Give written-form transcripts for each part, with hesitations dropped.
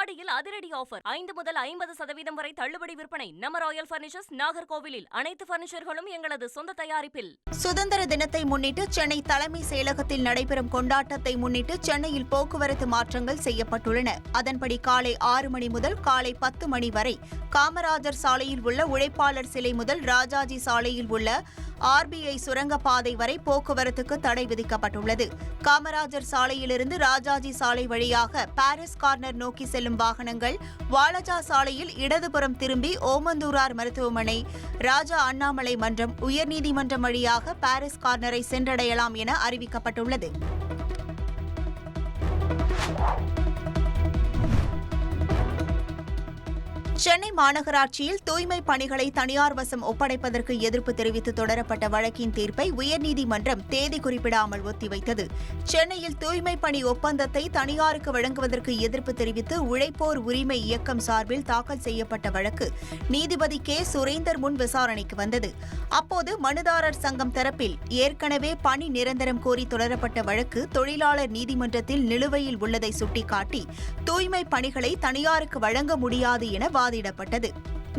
ஆடியில் அதிரடி ஆஃபர் 5 முதல் 50% வரை தள்ளுபடி விற்பனை. நம்ம ராயல் பர்னிச்சர்ஸ், நாகர்கோவிலில். அனைத்து பர்னிச்சர்களும் எங்களது சொந்த தயாரிப்பில். சுதந்திர தினத்தை முன்னிட்டு சென்னை தலைமை செயலகத்தில் நடைபெறும் கொண்டாட்டத்தை முன்னிட்டு சென்னையில் போக்குவரத்து மாற்றங்கள் செய்யப்பட்டுள்ளன. அதன்படி காலை 6 மணி முதல் காலை 10 மணி வரை காமராஜர் சாலையில் உள்ள உழைப்பாளர் சிலை முதல் ராஜாஜி சாலையில் உள்ள RBI சுரங்கப்பாதை வரை போக்குவரத்துக்கு தடை விதிக்கப்பட்டுள்ளது. காமராஜர் சாலையிலிருந்து ராஜாஜி சாலை வழியாக பாரிஸ் கார்னர் நோக்கி செல்லும் வாகனங்கள் வாலஜா சாலையில் இடதுபுறம் திரும்பி ஓமந்தூரார் மருத்துவமனை, ராஜா அண்ணாமலை மன்றம், உயர்நீதிமன்றம் வழியாக பாரிஸ் கார்னரை சென்றடையலாம் என அறிவிக்கப்பட்டுள்ளது. சென்னை மாநகராட்சியில் தூய்மை பணிகளை தனியார் வசம் ஒப்படைப்பதற்கு எதிர்ப்பு தெரிவித்து தொடரப்பட்ட வழக்கின் தீர்ப்பை உயர்நீதிமன்றம் தேதி குறிப்பிடாமல் ஒத்திவைத்தது. சென்னையில் தூய்மை பணி ஒப்பந்தத்தை தனியாருக்கு வழங்குவதற்கு எதிர்ப்பு தெரிவித்து உழைப்போர் உரிமை இயக்கம் சார்பில் தாக்கல் செய்யப்பட்ட வழக்கு நீதிபதி கே. சுரேந்தர் முன் விசாரணைக்கு வந்தது. அப்போது மனுதாரர் சங்கம் தரப்பில் ஏற்கனவே பணி நிரந்தரம் கோரி தொடரப்பட்ட வழக்கு தொழிலாளர் நீதிமன்றத்தில் நிலுவையில் உள்ளதை சுட்டிக்காட்டி தூய்மை பணிகளை தனியாருக்கு வழங்க முடியாது என வாதிடப்பட்டது.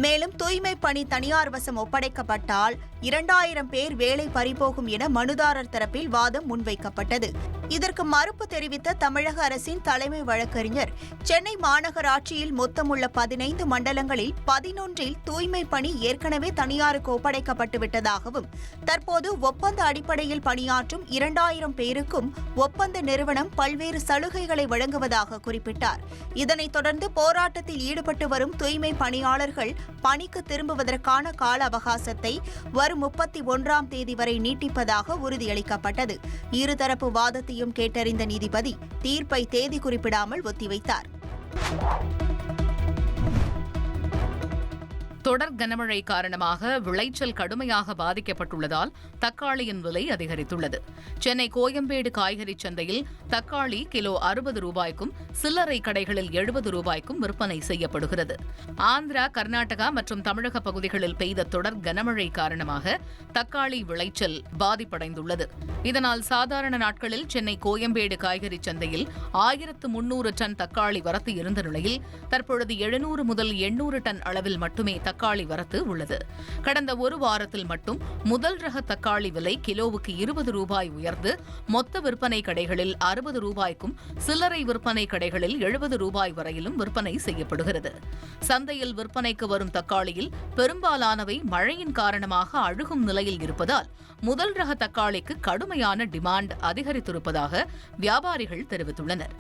மேலும் தூய்மை பணி தனியார் வசம் ஒப்படைக்கப்பட்டால் 2000 பேர் வேலை பறிபோகும் என மனுதாரர் தரப்பில் வாதம் முன்வைக்கப்பட்டது. இதற்கு மறுப்பு தெரிவித்த தமிழக அரசின் தலைமை வழக்கறிஞர், சென்னை மாநகராட்சியில் மொத்தமுள்ள 15 மண்டலங்களில் 11இல் தூய்மை பணி ஏற்கனவே தனியாருக்கு ஒப்படைக்கப்பட்டு விட்டதாகவும், தற்போது ஒப்பந்த அடிப்படையில் பணியாற்றும் 2000 பேருக்கும் ஒப்பந்த நிறுவனம் பல்வேறு சலுகைகளை வழங்குவதாக குறிப்பிட்டார். இதனைத் தொடர்ந்து போராட்டத்தில் ஈடுபட்டு வரும் தூய்மை பணியாளர்கள் பணிக்கு திரும்புவதற்கான கால அவகாசத்தை வரும் 31ஆம் தேதி வரை நீட்டிப்பதாக உறுதியளிக்கப்பட்டது. இருதரப்பு வாதத்தையும் கேட்டறிந்த நீதிபதி தீர்ப்பை தேதி குறிப்பிடாமல் ஒத்திவைத்தார். தொடர் கனமழை காரணமாக விளைச்சல் கடுமையாக பாதிக்கப்பட்டுள்ளதால் தக்காளியின் விலை அதிகரித்துள்ளது. சென்னை கோயம்பேடு காய்கறி சந்தையில் தக்காளி கிலோ 60 ரூபாய்க்கும் சில்லறை கடைகளில் 70 ரூபாய்க்கும் விற்பனை செய்யப்படுகிறது. ஆந்திரா, கர்நாடகா மற்றும் தமிழக பகுதிகளில் பெய்த தொடர் கனமழை காரணமாக தக்காளி விளைச்சல் பாதிப்படைந்துள்ளது. இதனால் சாதாரண நாட்களில் சென்னை கோயம்பேடு காய்கறி சந்தையில் 1300 டன் தக்காளி வரத்து இருந்த நிலையில் தற்பொழுது 700 முதல் 800 டன் அளவில் மட்டுமே தக்காளி வரத்து உள்ளது. கடந்த ஒரு வாரத்தில் மட்டும் முதல் ரக தக்காளி விலை கிலோவுக்கு 20 ரூபாய் உயர்ந்து மொத்த விற்பனை கடைகளில் 60 ரூபாய்க்கும் சில்லறை விற்பனை கடைகளில் 70 ரூபாய் வரையிலும் விற்பனை செய்யப்படுகிறது. சந்தையில் விற்பனைக்கு வரும் தக்காளியில் பெரும்பாலானவை மழையின் காரணமாக அழுகும் நிலையில் இருப்பதால் முதல் ரக தக்காளிக்கு கடுமையான டிமாண்ட் அதிகரித்திருப்பதாக வியாபாரிகள் தெரிவித்துள்ளனர்.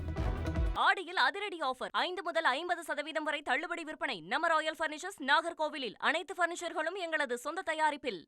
ஆடியில் அதிரடி ஆஃபர் 5 முதல் 50% வரை தள்ளுபடி விற்பனை. நம்ம ராயல் பர்னிச்சர்ஸ், நாகர்கோவிலில். அனைத்து பர்னிச்சர்களும் எங்களது சொந்த தயாரிப்பில்.